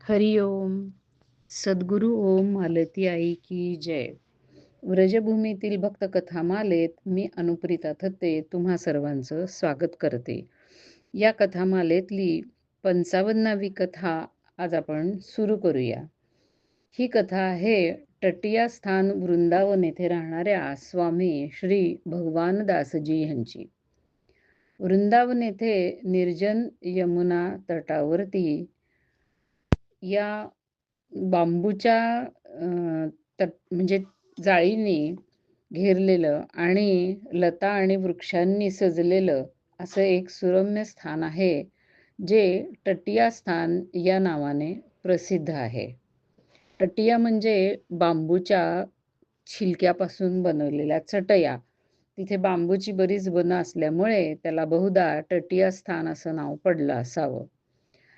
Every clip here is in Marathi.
हरि ओम. सद्गुरु ओम मालती आई की जय. व्रजभूमीतील भक्त कथामालेत मी अनुप्रिता थत्ते तुम्हा सर्वांचं स्वागत करते. या कथामालेतली 55वी कथा आज आपण सुरू करूया. ही कथा आहे टटिया स्थान वृंदावन येथे राहणाऱ्या स्वामी श्री भगवानदासजी यांची. वृंदावन येथे निर्जन यमुना तटावरती या बांबूच्या म्हणजे जाळीने घेरलेलं आणि लता आणि वृक्षांनी सजलेलं असं एक सुरम्य स्थान आहे, जे टटिया स्थान या नावाने प्रसिद्ध आहे. टटिया म्हणजे बांबूच्या छिलक्यापासून बनवलेल्या चटया. तिथे बांबूची बरीच वनं असल्यामुळे त्याला बहुधा टटिया स्थान असं नाव पडलं असावं.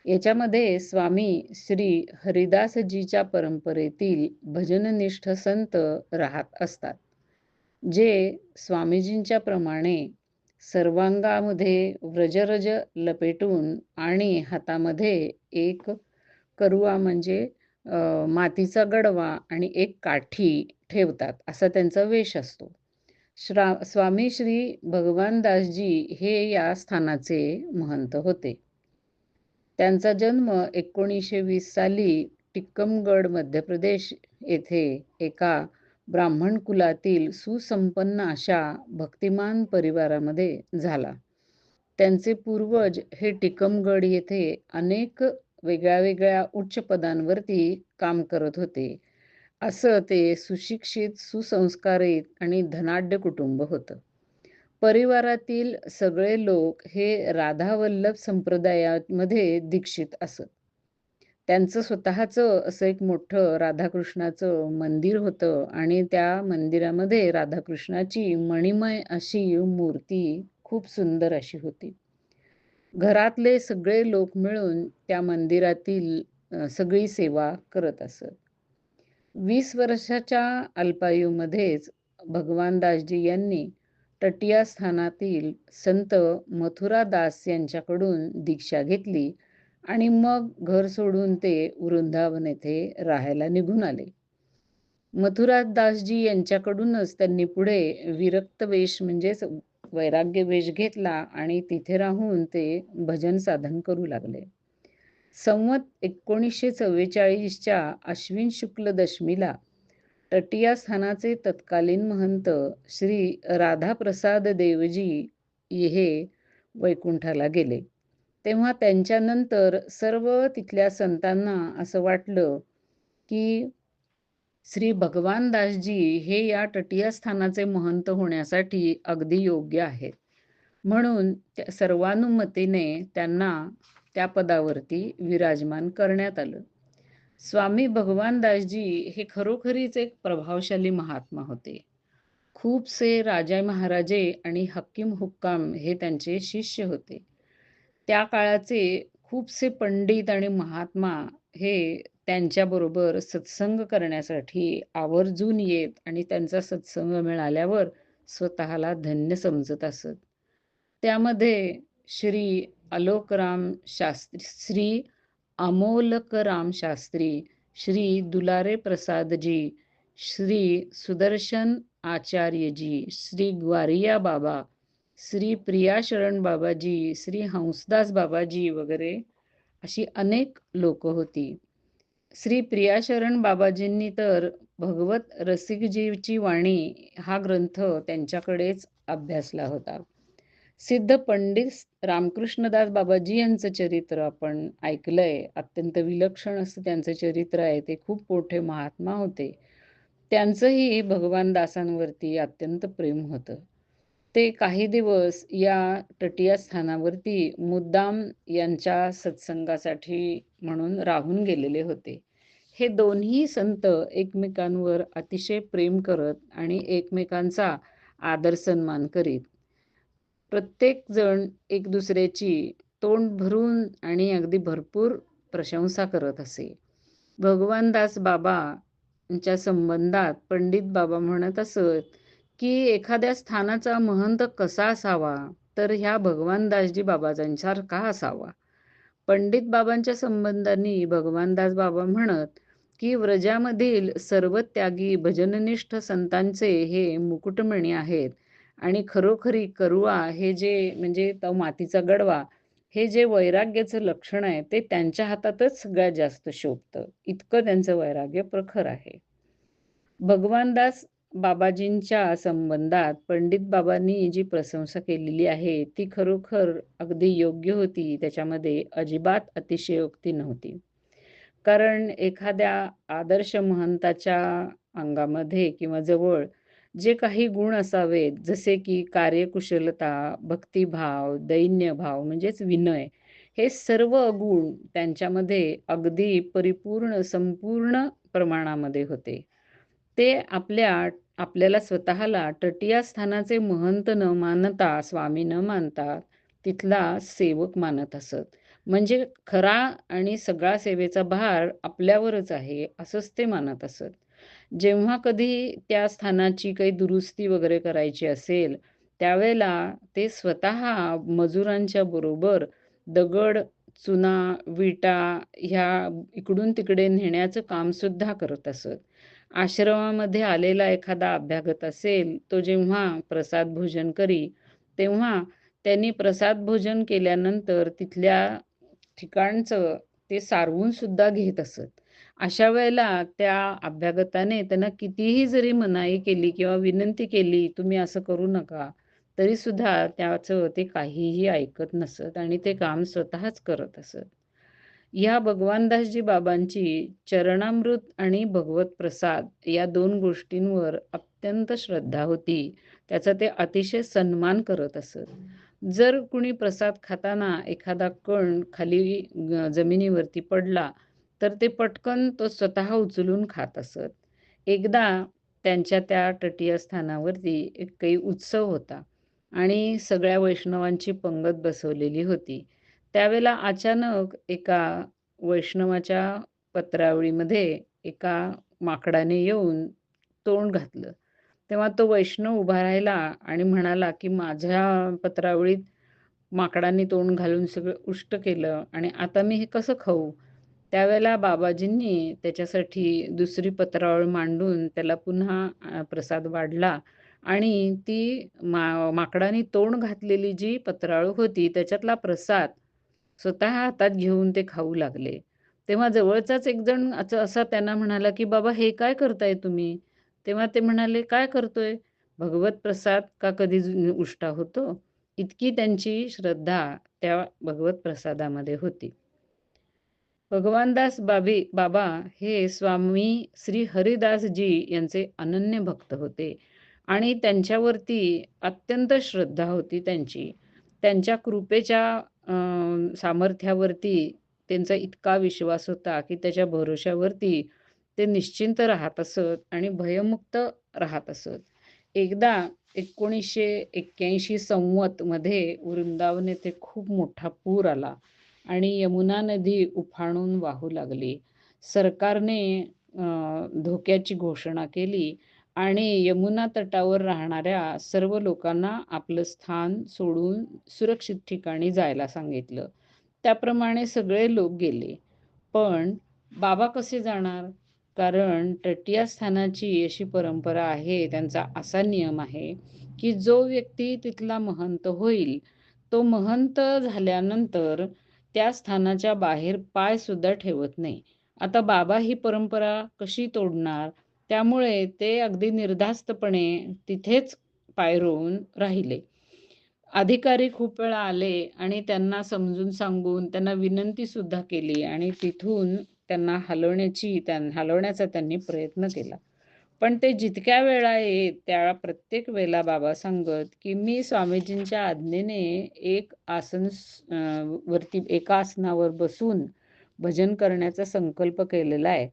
याच्यामध्ये स्वामी श्री हरिदासजीच्या परंपरेतील भजननिष्ठ संत राहत असतात, जे स्वामीजींच्या प्रमाणे सर्वांगामध्ये व्रजरज लपेटून आणि हातामध्ये एक करुवा म्हणजे मातीचा गडवा आणि एक काठी ठेवतात, असा त्यांचा वेश असतो. स्वामी श्री भगवानदासजी हे या स्थानाचे महंत होते. त्यांचा जन्म 1920 साली टिक्कमगड मध्य प्रदेश येथे एका ब्राह्मण कुलातील सुसंपन्न अशा भक्तिमान परिवारामध्ये झाला. त्यांचे पूर्वज हे टिक्कमगड येथे अनेक वेगळ्या वेगळ्या उच्च पदांवरती काम करत होते. असं ते सुशिक्षित, सुसंस्कारित आणि धनाढ्य कुटुंब होतं. परिवारातील सगळे लोक हे राधावल्लभ संप्रदायामध्ये दीक्षित असत. त्यांचं स्वतःचं असं एक मोठं राधाकृष्णाचं मंदिर होतं आणि त्या मंदिरामध्ये राधाकृष्णाची मणिमय अशी मूर्ती खूप सुंदर अशी होती. घरातले सगळे लोक मिळून त्या मंदिरातील सगळी सेवा करत असत. 20 वर्षाच्या अल्पायुमध्येच भगवानदासजी यांनी टटिया स्थानातील संत मथुरादास यांच्याकडून दीक्षा घेतली आणि मग घर सोडून ते वृंदावन येथे राहायला निघून आले. मथुरादासजी यांच्याकडूनच त्यांनी पुढे विरक्त वेश म्हणजेच वैराग्य वेश घेतला आणि तिथे राहून ते भजन साधन करू लागले. संवत 1944च्या अश्विन शुक्ल दशमीला टटिया स्थानाचे तत्कालीन महंत श्री राधाप्रसाद देवजी हे वैकुंठाला गेले. तेव्हा त्यांच्यानंतर सर्व तिथल्या संतांना असं वाटलं की श्री भगवानदासजी हे या टटिया स्थानाचे महंत होण्यासाठी अगदी योग्य आहेत. म्हणून सर्वानुमतीने त्यांना त्या पदावरती विराजमान करण्यात आलं. स्वामी भगवानदासजी हे खरोखरीच एक प्रभावशाली महात्मा होते. खूपसे राजा महाराजे आणि हकीम हुक्काम हे त्यांचे शिष्य होते. त्या काळाचे खूपसे पंडित आणि महात्मा हे त्यांच्याबरोबर सत्संग करण्यासाठी आवर्जून येत आणि त्यांचा सत्संग मिळाल्यावर स्वतःला धन्य समजत असत. त्यामध्ये श्री अलोकराम शास्त्री, श्री अमोलकराम शास्त्री, श्री दुलारे प्रसादजी, श्री सुदर्शन आचार्यजी, श्री ग्वारिया बाबा, श्री प्रिया शरण बाबाजी, श्री हंसदास बाबाजी वगैरे अशी अनेक लोक होती. श्री प्रिया शरण बाबाजींनी तर भगवत रसिकजीची वाणी हा ग्रंथ त्यांच्याकडेच अभ्यासला होता. सिद्ध पंडित रामकृष्णदास बाबाजी यांचं चरित्र आपण ऐकलंय. अत्यंत विलक्षण असं त्यांचं चरित्र आहे. ते खूप मोठे महात्मा होते. त्यांचंही भगवान दासांवरती अत्यंत प्रेम होतं. ते काही दिवस या टटिया स्थानावरती मुद्दाम यांच्या सत्संगासाठी म्हणून राहून गेलेले होते. हे दोन्ही संत एकमेकांवर अतिशय प्रेम करत आणि एकमेकांचा आदर सन्मान करीत. प्रत्येक जण एक दुसऱ्याची तोंड भरून आणि अगदी भरपूर प्रशंसा करत असे. भगवानदास बाबांच्या संबंधात पंडित बाबा म्हणत असत की एखाद्या स्थानाचा महंत कसा असावा, तर ह्या भगवानदासजी बाबाजांसारखा असावा. पंडित बाबांच्या संबंधांनी भगवानदास बाबा म्हणत, की व्रजामधील सर्व त्यागी भजननिष्ठ संतांचे हे मुकुटमणी आहेत आणि खरोखरी करुआ हे जे म्हणजे तो मातीचा गडवा, हे जे वैराग्याचं लक्षण आहे, ते त्यांच्या हातातच सगळ्यात जास्त शोभतं. इतकं त्यांचं वैराग्य प्रखर आहे. भगवानदास बाबाजींच्या संबंधात पंडित बाबांनी जी प्रशंसा केलेली आहे, ती खरोखर अगदी योग्य होती. त्याच्यामध्ये अजिबात अतिशयोक्ती नव्हती. कारण एखाद्या आदर्श महंताच्या अंगामध्ये किंवा जवळ जे काही गुण असावेत, जसे की कार्यकुशलता, भक्तिभाव, दैन्यभाव म्हणजेच विनय, हे सर्व गुण त्यांच्यामध्ये अगदी परिपूर्ण, संपूर्ण प्रमाणामध्ये होते. ते आपल्याला स्वतःला तटीय स्थानाचे महंत न मानता, स्वामी न मानता, तिथला सेवक मानत असत. म्हणजे खरा आणि सगळा सेवेचा भार आपल्यावरच आहे, असंच ते मानत असत. जेव्हा कधी त्या स्थानाची काही दुरुस्ती वगैरे करायची असेल, त्यावेळेला ते स्वतः मजुरांच्या बरोबर दगड, चुना, विटा ह्या इकडून-तिकडे नेण्याचं कामसुद्धा करत असत. आश्रमामध्ये आलेला एखादा अभ्यागत असेल, तो जेव्हा प्रसाद भोजन करी, तेव्हा त्यांनी प्रसाद भोजन केल्यानंतर तिथल्या ठिकाणचं ते सारवून सुद्धा घेत असत. अशा वेळेला त्या अभ्यागताने त्यांना कितीही जरी मनाई केली किंवा विनंती केली, "तुम्ही असं करू नका." तरीसुद्धा त्याचं ते काहीही ऐकत नसत आणि ते काम स्वतःच करत असत. ह्या भगवानदासजी बाबांची चरणामृत आणि भगवत प्रसाद या 2 गोष्टींवर अत्यंत श्रद्धा होती. त्याचा ते अतिशय सन्मान करत असत. जर कुणी प्रसाद खाताना एखादा कण खाली जमिनीवरती पडला, तर ते पटकन तो स्वतः उचलून खात असत. एकदा त्यांच्या त्या तटीय स्थानावरती एक काही उत्सव होता आणि सगळ्या वैष्णवांची पंगत बसवलेली होती. त्यावेळेला अचानक एका वैष्णवाच्या पत्रावळीमध्ये एका माकडाने येऊन तोंड घातलं. तेव्हा तो वैष्णव उभा राहिला आणि म्हणाला, की "माझ्या पत्रावळीत माकडांनी तोंड घालून सगळं उष्ट केलं आणि आता मी हे कसं खाऊ?" त्यावेळेला बाबाजींनी त्याच्यासाठी दुसरी पत्रावळ मांडून त्याला पुन्हा प्रसाद वाढला आणि ती माकडाने तोंड घातलेली जी पत्रावळ होती, त्याच्यातला प्रसाद स्वतः हातात घेऊन ते खाऊ लागले. तेव्हा जवळचाच एक जण असा त्यांना म्हणाला, की "बाबा हे काय करताय तुम्ही?" तेव्हा ते म्हणाले, "काय करतोय? भगवत प्रसाद का कधी उष्टा होतो?" इतकी त्यांची श्रद्धा त्या भगवत प्रसादामध्ये होती. भगवानदास बाबा हे स्वामी श्री हरिदासजी यांचे अनन्य भक्त होते आणि त्यांच्यावरती अत्यंत श्रद्धा होती त्यांची. त्यांच्या कृपेच्या सामर्थ्यावरती त्यांचा इतका विश्वास होता, की त्याच्या भरोश्यावरती ते निश्चिंत राहत असत आणि भयमुक्त राहत असत. एकदा 1981 संवतमध्ये वृंदावन येथे खूप मोठा पूर आला आणि यमुना नदी उफाणून वाहू लागली. सरकारने धोक्याची घोषणा केली आणि यमुना तटावर राहणाऱ्या सर्व लोकांना आपलं स्थान सोडून सुरक्षित ठिकाणी जायला सांगितलं. त्याप्रमाणे सगळे लोक गेले. पण बाबा कसे जाणार? कारण तटीय स्थानाची अशी परंपरा आहे, त्यांचा असा नियम आहे, की जो व्यक्ती तिथला महंत होईल, तो महंत झाल्यानंतर त्या स्थानाच्या बाहेर पाय सुद्धा ठेवत नाही. आता बाबा ही परंपरा कशी तोडणार? त्यामुळे ते अगदी निर्धास्तपणे तिथेच पाय रोवून राहिले. अधिकारी खूप वेळा आले आणि त्यांना समजून सांगून त्यांना विनंती सुद्धा केली आणि तिथून त्यांना हलवण्याचा त्यांनी प्रयत्न केला. पण ते जितक्या वेळा येत, त्या प्रत्येक वेळेला बाबा सांगत, की "मी स्वामीजींच्या आज्ञेने एक वरती एका आसनावर बसून भजन करण्याचा संकल्प केलेला आहे.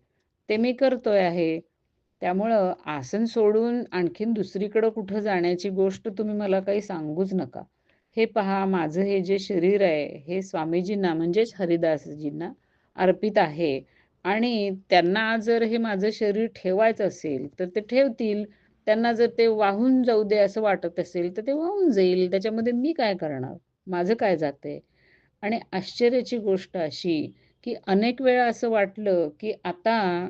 ते मी करतोय आहे. त्यामुळं आसन सोडून आणखीन दुसरीकडं कुठं जाण्याची गोष्ट तुम्ही मला काही सांगूच नका. हे पहा माझं हे जे शरीर आहे, हे स्वामीजींना म्हणजेच हरिदासजींना अर्पित आहे आणि त्यांना जर हे माझं शरीर ठेवायचं असेल, तर ते ठेवतील. त्यांना जर ते वाहून जाऊ दे असं वाटत असेल, तर ते वाहून जाईल. त्याच्यामध्ये मी काय करणार? माझं काय जातंय? आणि आश्चर्याची गोष्ट अशी, की अनेक वेळा असं वाटलं, की आता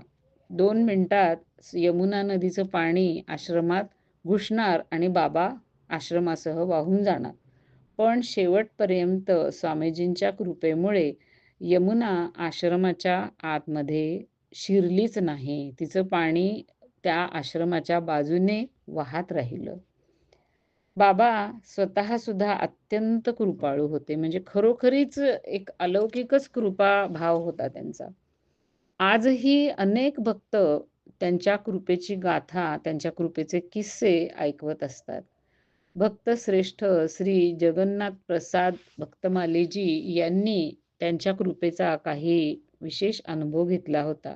2 मिनिटात यमुना नदीचं पाणी आश्रमात घुसणार आणि बाबा आश्रमासह वाहून जाणार. पण शेवटपर्यंत स्वामीजींच्या कृपेमुळे यमुना आश्रमाच्या आतमध्ये शिरलीच नाही. तिचं पाणी त्या आश्रमाच्या बाजूने वाहत राहिलं. बाबा स्वतः सुद्धा अत्यंत कृपाळू होते. म्हणजे खरोखरीच एक अलौकिकच कृपा भाव होता त्यांचा. आजही अनेक भक्त त्यांच्या कृपेची गाथा, त्यांच्या कृपेचे किस्से ऐकवत असतात. भक्त श्रेष्ठ श्री जगन्नाथ प्रसाद भक्तमालीजी यांनी त्यांच्या कृपेचा काही विशेष अनुभव घेतला होता.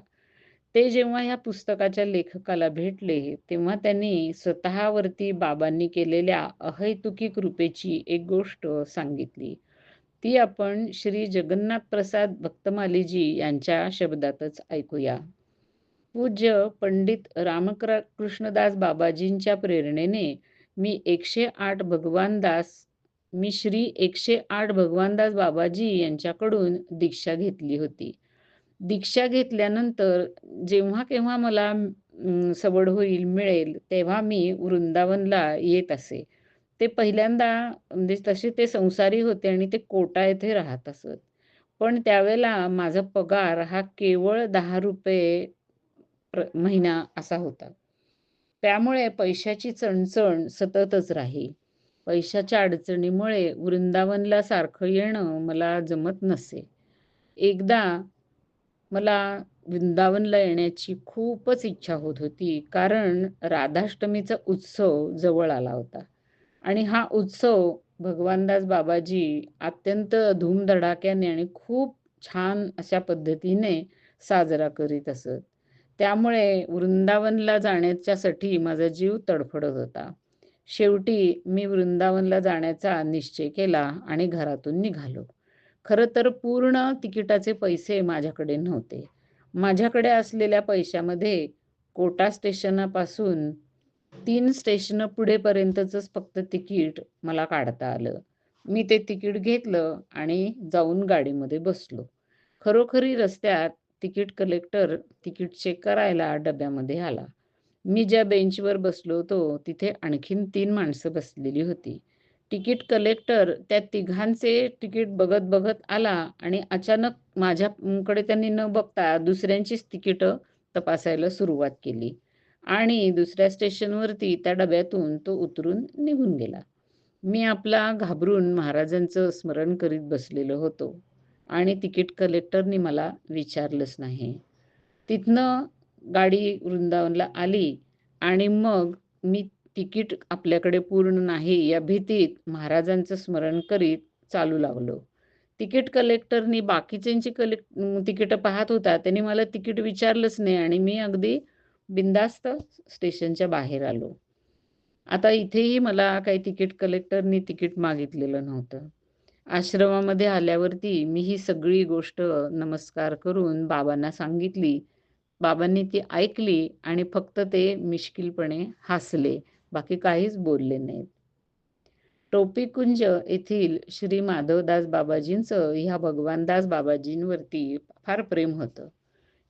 ते जेव्हा ह्या पुस्तकाच्या लेखकाला भेटले, तेव्हा त्यांनी स्वतःवरती बाबांनी केलेल्या अहैतुकी कृपेची एक गोष्ट सांगितली. ती आपण श्री जगन्नाथ प्रसाद भक्तमालीजी यांच्या शब्दातच ऐकूया. पूज्य पंडित कृष्णदास बाबाजींच्या प्रेरणेने मी 108 भगवानदास मी श्री 108 भगवानदास बाबाजी यांच्याकडून दीक्षा घेतली होती. दीक्षा घेतल्यानंतर जेव्हा केव्हा मला सवड होईल, मिळेल, तेव्हा मी वृंदावनला येत असे. ते पहिल्यांदा म्हणजे तसे ते संसारी होते आणि ते कोटा येथे राहत असत. पण त्यावेळेला माझा पगार हा केवळ ₹10 महिना असा होता. त्यामुळे पैशाची चणचण सततच राही. पैशाच्या अडचणीमुळे वृंदावनला सारखं येणं मला जमत नसे. एकदा मला वृंदावनला येण्याची खूपच इच्छा होत होती. कारण राधाष्टमीचा उत्सव जवळ आला होता आणि हा उत्सव भगवानदास बाबाजी अत्यंत धूमधडाक्याने आणि खूप छान अशा पद्धतीने साजरा करीत असत. त्यामुळे वृंदावनला जाण्याच्यासाठी माझा जीव तडफडत होता. शेवटी मी वृंदावनला जाण्याचा निश्चय केला आणि घरातून निघालो. खरं तर पूर्ण तिकिटाचे पैसे माझ्याकडे नव्हते. माझ्याकडे असलेल्या पैशामध्ये कोटा स्टेशनापासून 3 स्टेशनं पुढेपर्यंतचंच फक्त तिकीट मला काढता आलं. मी ते तिकीट घेतलं आणि जाऊन गाडीमध्ये बसलो. खरोखरी रस्त्यात तिकीट कलेक्टर तिकीट चेक करायला डब्यामध्ये आला. मी ज्या बेंचवर बसलो होतो, तिथे आणखीन 3 माणसं बसलेली होती. तिकीट कलेक्टर त्या तिघांचे तिकीट बघत आला आणि अचानक माझ्याकडे त्यांनी न बघता दुसऱ्यांचीच तिकीटं तपासायला सुरुवात केली आणि दुसऱ्या स्टेशनवरती त्या डब्यातून तो उतरून निघून गेला. मी आपला घाबरून महाराजांचं स्मरण करीत बसलेलो होतो आणि तिकीट कलेक्टरनी मला विचारलंच नाही. तिथनं गाडी वृंदावनला आली आणि मग मी तिकीट आपल्याकडे पूर्ण नाही या भीतीत महाराजांचं स्मरण करीत चालू लागलो. तिकीट कलेक्टरनी बाकीच्यांची तिकीटं पाहत होता. त्यांनी मला तिकीट विचारलंच नाही आणि मी अगदी बिनधास्त स्टेशनच्या बाहेर आलो. आता इथेही मला काही तिकीट कलेक्टरनी तिकीट मागितलेलं नव्हतं. आश्रमामध्ये आल्यावरती मी ही सगळी गोष्ट नमस्कार करून बाबांना सांगितली. बाबांनी ती ऐकली आणि फक्त ते मिश्किलपणे हसले. बाकी काहीच बोलले नाहीत. टोपीकुंज येथील श्री माधवदास बाबाजींचं ह्या भगवानदास बाबाजींवरती फार प्रेम होतं.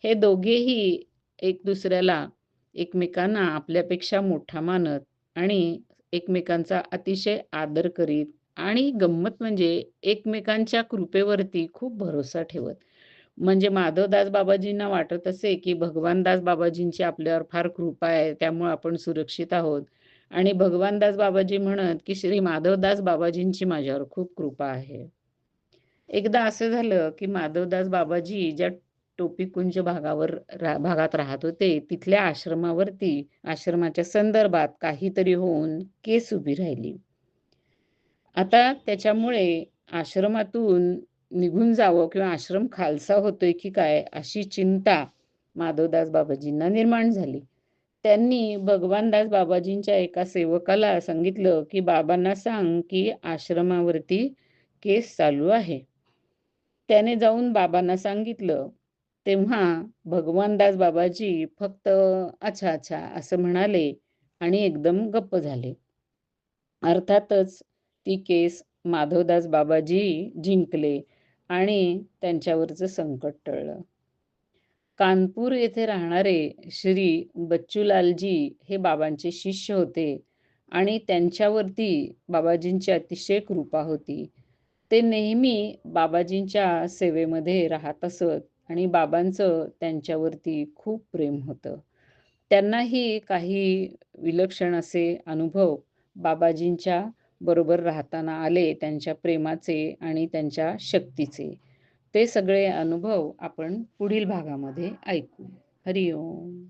हे दोघेही एक दुसऱ्याला एकमेकांना आपल्यापेक्षा मोठा मानत आणि एकमेकांचा अतिशय आदर करीत आणि गंमत म्हणजे एकमेकांच्या कृपेवरती खूप भरोसा ठेवत. म्हणजे माधवदास बाबाजींना वाटत असे, की भगवानदास बाबाजींची आपल्यावर फार कृपा आहे, त्यामुळे आपण सुरक्षित आहोत. आणि भगवानदास बाबाजी म्हणत, की श्री माधवदास बाबाजींची माझ्यावर खूप कृपा आहे. एकदा असं झालं, की माधवदास बाबाजी ज्या टोपीकुंज भागात राहत होते, तिथल्या आश्रमाच्या संदर्भात काहीतरी होऊन केस उभी राहिली. आता त्याच्यामुळे आश्रमातून निघून जावं किंवा आश्रम खालसा होतोय की काय अशी चिंता माधवदास बाबाजींना निर्माण झाली. त्यांनी भगवानदास बाबाजींच्या एका सेवकाला सांगितलं, की बाबांना सांग, की आश्रमावरती केस चालू आहे. त्याने जाऊन बाबांना सांगितलं. तेव्हा भगवानदास बाबाजी फक्त "अच्छा, अच्छा" असं म्हणाले आणि एकदम गप्प झाले. अर्थातच ती केस माधवदास बाबाजी जिंकले आणि त्यांच्यावरचं संकट टळलं. कानपूर येथे राहणारे श्री बच्चूलालजी हे बाबांचे शिष्य होते आणि त्यांच्यावरती बाबाजींची अतिशय कृपा होती. ते नेहमी बाबाजींच्या सेवेमध्ये राहत असत आणि बाबांचं त्यांच्यावरती खूप प्रेम होतं. त्यांनाही काही विलक्षण असे अनुभव बाबाजींच्या बरोबर राहताना आले, त्यांच्या प्रेमाचे आणि त्यांच्या शक्तीचे. ते सगळे अनुभव आपण पुढील भागामध्ये ऐकू. हरी ओम.